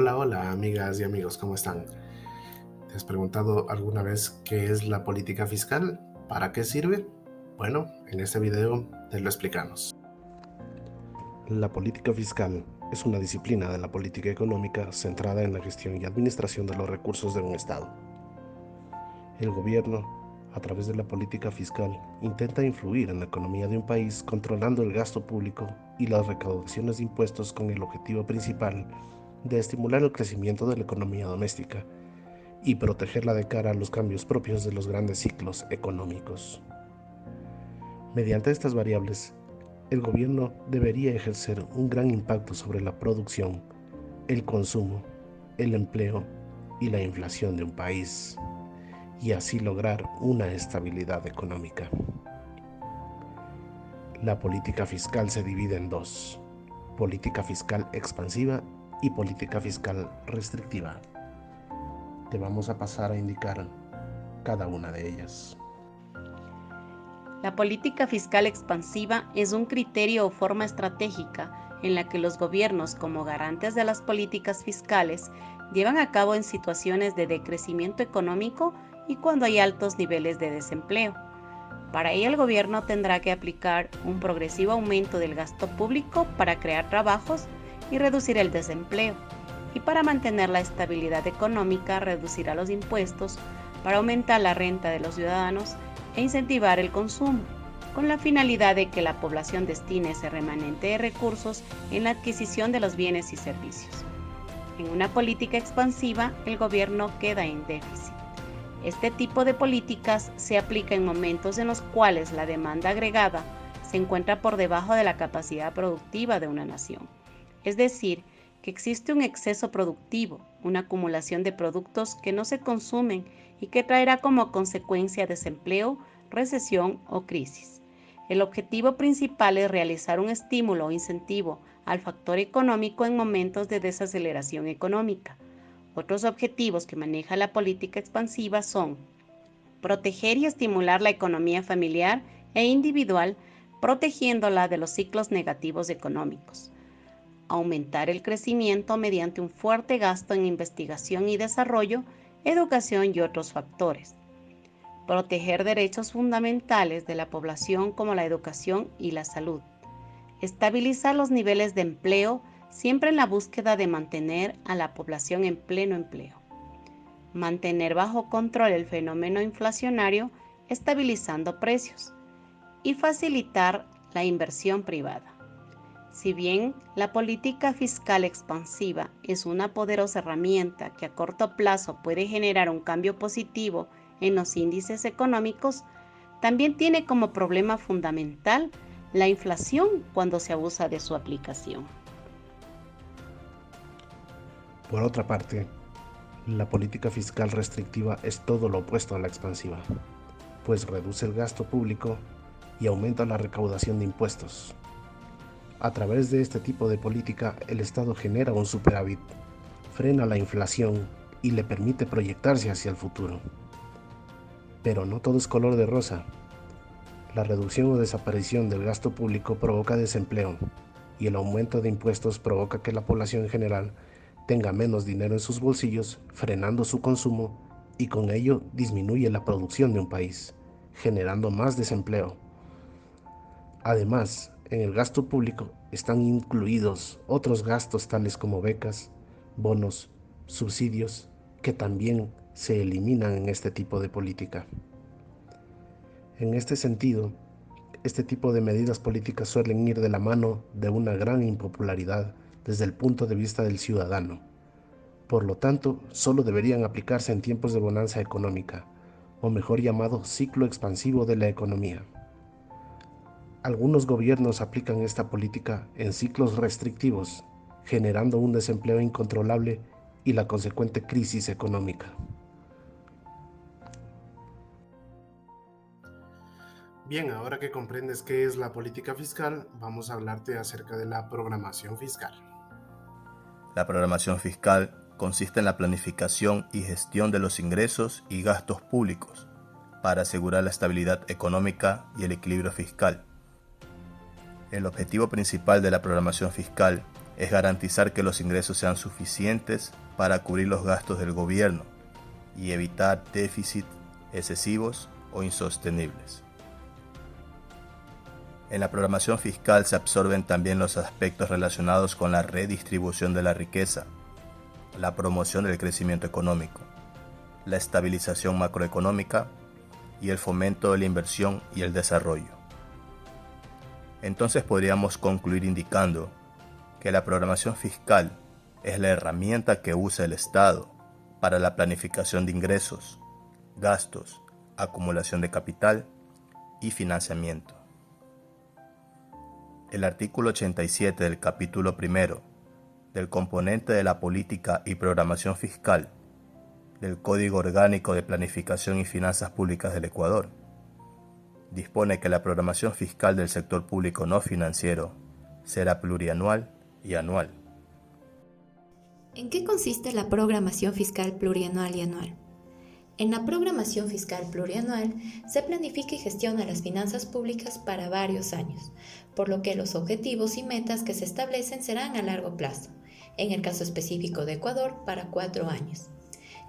Hola, hola, amigas y amigos, ¿cómo están? ¿Te has preguntado alguna vez qué es la política fiscal? ¿Para qué sirve? Bueno, en este video te lo explicamos. La política fiscal es una disciplina de la política económica centrada en la gestión y administración de los recursos de un Estado. El gobierno, a través de la política fiscal, intenta influir en la economía de un país controlando el gasto público y las recaudaciones de impuestos con el objetivo principal de estimular el crecimiento de la economía doméstica y protegerla de cara a los cambios propios de los grandes ciclos económicos. Mediante estas variables, el gobierno debería ejercer un gran impacto sobre la producción, el consumo, el empleo y la inflación de un país, y así lograr una estabilidad económica. La política fiscal se divide en dos: política fiscal expansiva y política fiscal restrictiva. Te vamos a pasar a indicar cada una de ellas. La política fiscal expansiva es un criterio o forma estratégica en la que los gobiernos, como garantes de las políticas fiscales, llevan a cabo en situaciones de decrecimiento económico y cuando hay altos niveles de desempleo. Para ello, el gobierno tendrá que aplicar un progresivo aumento del gasto público para crear trabajos y reducir el desempleo, y para mantener la estabilidad económica reducirá los impuestos para aumentar la renta de los ciudadanos e incentivar el consumo, con la finalidad de que la población destine ese remanente de recursos en la adquisición de los bienes y servicios. En una política expansiva, el gobierno queda en déficit. Este tipo de políticas se aplica en momentos en los cuales la demanda agregada se encuentra por debajo de la capacidad productiva de una nación. Es decir, que existe un exceso productivo, una acumulación de productos que no se consumen y que traerá como consecuencia desempleo, recesión o crisis. El objetivo principal es realizar un estímulo o incentivo al factor económico en momentos de desaceleración económica. Otros objetivos que maneja la política expansiva son proteger y estimular la economía familiar e individual, protegiéndola de los ciclos negativos económicos. Aumentar el crecimiento mediante un fuerte gasto en investigación y desarrollo, educación y otros factores. Proteger derechos fundamentales de la población como la educación y la salud. Estabilizar los niveles de empleo, siempre en la búsqueda de mantener a la población en pleno empleo. Mantener bajo control el fenómeno inflacionario, estabilizando precios. Y facilitar la inversión privada. Si bien la política fiscal expansiva es una poderosa herramienta que a corto plazo puede generar un cambio positivo en los índices económicos, también tiene como problema fundamental la inflación cuando se abusa de su aplicación. Por otra parte, la política fiscal restrictiva es todo lo opuesto a la expansiva, pues reduce el gasto público y aumenta la recaudación de impuestos. A través de este tipo de política, el Estado genera un superávit, frena la inflación y le permite proyectarse hacia el futuro. Pero no todo es color de rosa. La reducción o desaparición del gasto público provoca desempleo y el aumento de impuestos provoca que la población en general tenga menos dinero en sus bolsillos, frenando su consumo y con ello disminuye la producción de un país, generando más desempleo. Además, en el gasto público están incluidos otros gastos tales como becas, bonos, subsidios, que también se eliminan en este tipo de política. En este sentido, este tipo de medidas políticas suelen ir de la mano de una gran impopularidad desde el punto de vista del ciudadano. Por lo tanto, solo deberían aplicarse en tiempos de bonanza económica, o mejor llamado ciclo expansivo de la economía. Algunos gobiernos aplican esta política en ciclos restrictivos, generando un desempleo incontrolable y la consecuente crisis económica. Bien, ahora que comprendes qué es la política fiscal, vamos a hablarte acerca de la programación fiscal. La programación fiscal consiste en la planificación y gestión de los ingresos y gastos públicos para asegurar la estabilidad económica y el equilibrio fiscal. El objetivo principal de la programación fiscal es garantizar que los ingresos sean suficientes para cubrir los gastos del gobierno y evitar déficits excesivos o insostenibles. En la programación fiscal se absorben también los aspectos relacionados con la redistribución de la riqueza, la promoción del crecimiento económico, la estabilización macroeconómica y el fomento de la inversión y el desarrollo. Entonces podríamos concluir indicando que la programación fiscal es la herramienta que usa el Estado para la planificación de ingresos, gastos, acumulación de capital y financiamiento. El artículo 87 del capítulo 1 del componente de la política y programación fiscal del Código Orgánico de Planificación y Finanzas Públicas del Ecuador dispone que la programación fiscal del sector público no financiero será plurianual y anual. ¿En qué consiste la programación fiscal plurianual y anual? En la programación fiscal plurianual se planifica y gestiona las finanzas públicas para varios años, por lo que los objetivos y metas que se establecen serán a largo plazo, en el caso específico de Ecuador, para 4 años.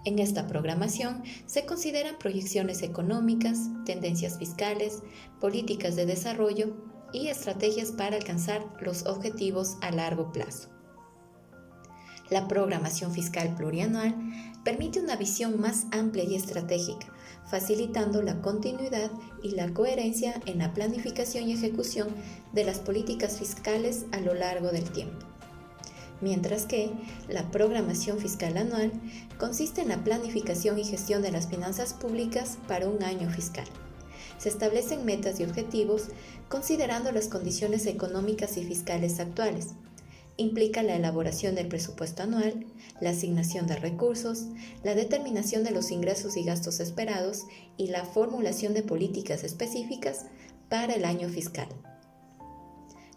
En esta programación se consideran proyecciones económicas, tendencias fiscales, políticas de desarrollo y estrategias para alcanzar los objetivos a largo plazo. La programación fiscal plurianual permite una visión más amplia y estratégica, facilitando la continuidad y la coherencia en la planificación y ejecución de las políticas fiscales a lo largo del tiempo. Mientras que la programación fiscal anual consiste en la planificación y gestión de las finanzas públicas para un año fiscal. Se establecen metas y objetivos considerando las condiciones económicas y fiscales actuales. Implica la elaboración del presupuesto anual, la asignación de recursos, la determinación de los ingresos y gastos esperados y la formulación de políticas específicas para el año fiscal.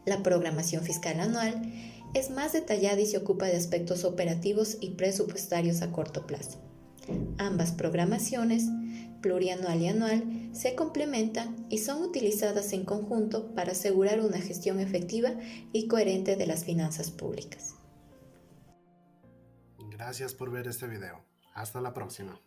La programación fiscal anual es más detallada y se ocupa de aspectos operativos y presupuestarios a corto plazo. Ambas programaciones, plurianual y anual, se complementan y son utilizadas en conjunto para asegurar una gestión efectiva y coherente de las finanzas públicas. Gracias por ver este video. Hasta la próxima.